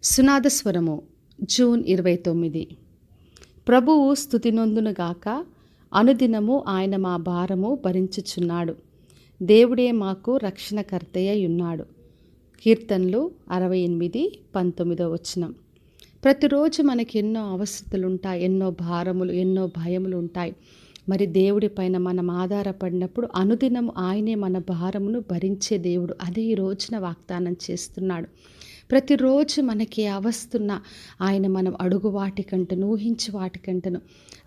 సునాదస్వరము June 29. ప్రభువు స్తుతి నొందునుగాక. అనుదినము ఆయన మా భారము భరించుచున్నాడు. దేవుడే మాకు రక్షణకర్తయ్యున్నాడు. కీర్తనలు 68:19. ప్రతిరోజు మనకి ఎన్నో అవసరతలుంటాయి, ఎన్నో భారములు, ఎన్నో భయములు ఉంటాయి. మరి దేవుడి పైన మనం ఆధారపడినప్పుడు అనుదినము ఆయనే మన భారమును భరించే దేవుడు. అదే ఈ రోజున వాగ్దానం చేస్తున్నాడు. ప్రతిరోజు మనకి అవస్తున్న ఆయన మనం అడుగు వాటికంటను, ఊహించి వాటికంటను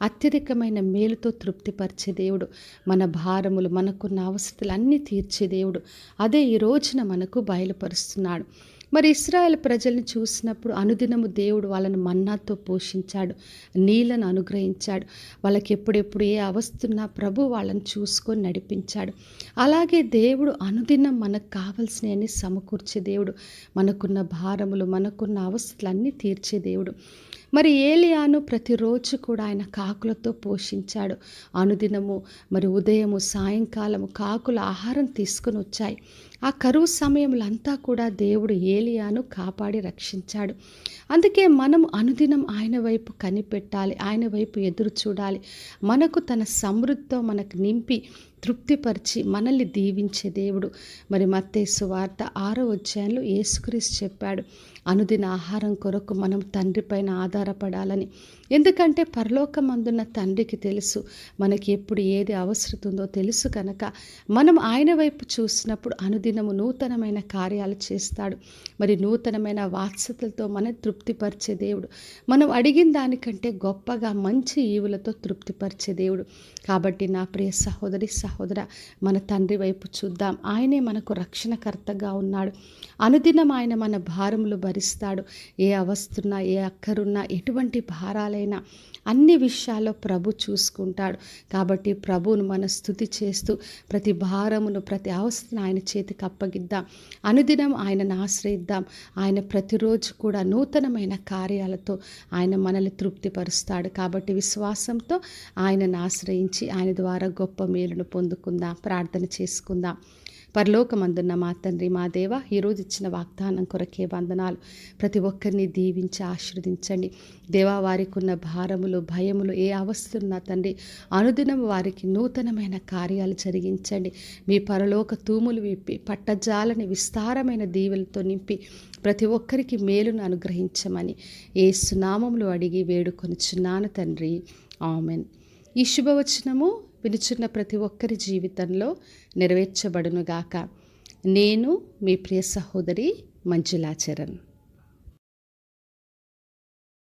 అత్యధికమైన మేలుతో తృప్తిపరిచే దేవుడు. మన భారములు, మనకున్న అవసరతలు అన్నీ తీర్చే దేవుడు. అదే ఈ రోజున మనకు బయలుపరుస్తున్నాడు. మరి ఇశ్రాయేల్ ప్రజల్ని చూసినప్పుడు అనుదినము దేవుడు వాళ్ళను మన్నాతో పోషించాడు, నీళ్లను అనుగ్రహించాడు. వాళ్ళకి ఎప్పుడెప్పుడు ఏ అవస్తున్నా ప్రభు వాళ్ళని చూసుకొని నడిపించాడు. అలాగే దేవుడు అనుదినం మనకు కావలసినవన్నీ సమకూర్చే దేవుడు. మనకున్న భారములు, మనకున్న అవస్థలన్నీ తీర్చే దేవుడు. మరి ఏలియాను ప్రతిరోజు కూడా ఆయన కాకులతో పోషించాడు. అనుదినము మరి ఉదయము సాయంకాలము కాకుల ఆహారం తీసుకొని వచ్చాయి. ఆ కరువు సమయంలంతా కూడా దేవుడు ఏలియాను కాపాడి రక్షించాడు. అందుకే మనం అనుదినం ఆయన వైపు కనిపెట్టాలి, ఆయన వైపు ఎదురు చూడాలి. మనకు తన సమృద్ధితో మనకు నింపి తృప్తిపరిచి మనల్ని దీవించే దేవుడు. మరి మత్తయి సువార్త 6వ అధ్యాయంలో యేసుక్రీస్తు చెప్పాడు, అనుదిన ఆహారం కొరకు మనం తండ్రి పైన ఆధారపడాలని. ఎందుకంటే పరలోకమందున్న తండ్రికి తెలుసు మనకి ఎప్పుడు ఏది అవసరం ఉందో తెలుసు కనుక మనం ఆయన వైపు చూసినప్పుడు అనుదినము నూతనమైన కార్యాలు చేస్తాడు. మరి నూతనమైన వాత్సతలతో మన తృప్తిపరిచే దేవుడు. మనం అడిగిన దానికంటే గొప్పగా మంచి ఈవులతో తృప్తిపరిచే దేవుడు. కాబట్టి నా ప్రియ సహోదరి సహోదర, మన తండ్రి వైపు చూద్దాం. ఆయనే మనకు రక్షణకర్తగా ఉన్నాడు. అనుదినం ఆయన మన భారములు భరిస్తాడు. ఏ అవస్తున్నా, ఏ అక్కరున్నా, ఎటువంటి భారాలైనా అన్ని విషయాల్లో ప్రభు చూసుకుంటాడు. కాబట్టి ప్రభువును మన స్తుతి చేస్తూ ప్రతి భారమును, ప్రతి అవస్థను ఆయన చేతికి అప్పగిద్దాం. అనుదినం ఆయనను ఆశ్రయిద్దాం. ఆయన ప్రతిరోజు కూడా నూతనమైన కార్యాలతో ఆయన మనల్ని తృప్తిపరుస్తాడు. కాబట్టి విశ్వాసంతో ఆయనను ఆశ్రయించి ఆయన ద్వారా గొప్ప మేలును పొందుకుందాం. ప్రార్థన చేసుకుందాం. పరలోకమందున్న మా తండ్రి, మా దేవ, ఈరోజు ఇచ్చిన వాగ్దానం కొరకే వందనాలు. ప్రతి ఒక్కరిని దీవించి ఆశీర్వదించండి దేవా. వారికి ఉన్న భారములు, భయములు, ఏ అవస్థలున్నా తండ్రి అనుదినం వారికి నూతనమైన కార్యాలు జరిగించండి. మీ పరలోక తూములు విప్పి పట్టజాలని విస్తారమైన దీవెలతో నింపి ప్రతి ఒక్కరికి మేలును అనుగ్రహించమని యేసు నామములో అడిగి వేడుకొనుచున్నాను తండ్రి, ఆమెన్. ఈ శుభవచనము వినుచున్న ప్రతి ఒక్కరి జీవితంలో నెరవేర్చబడునుగాక. నేను మీ ప్రియ సహోదరి మంజులా చరణ్.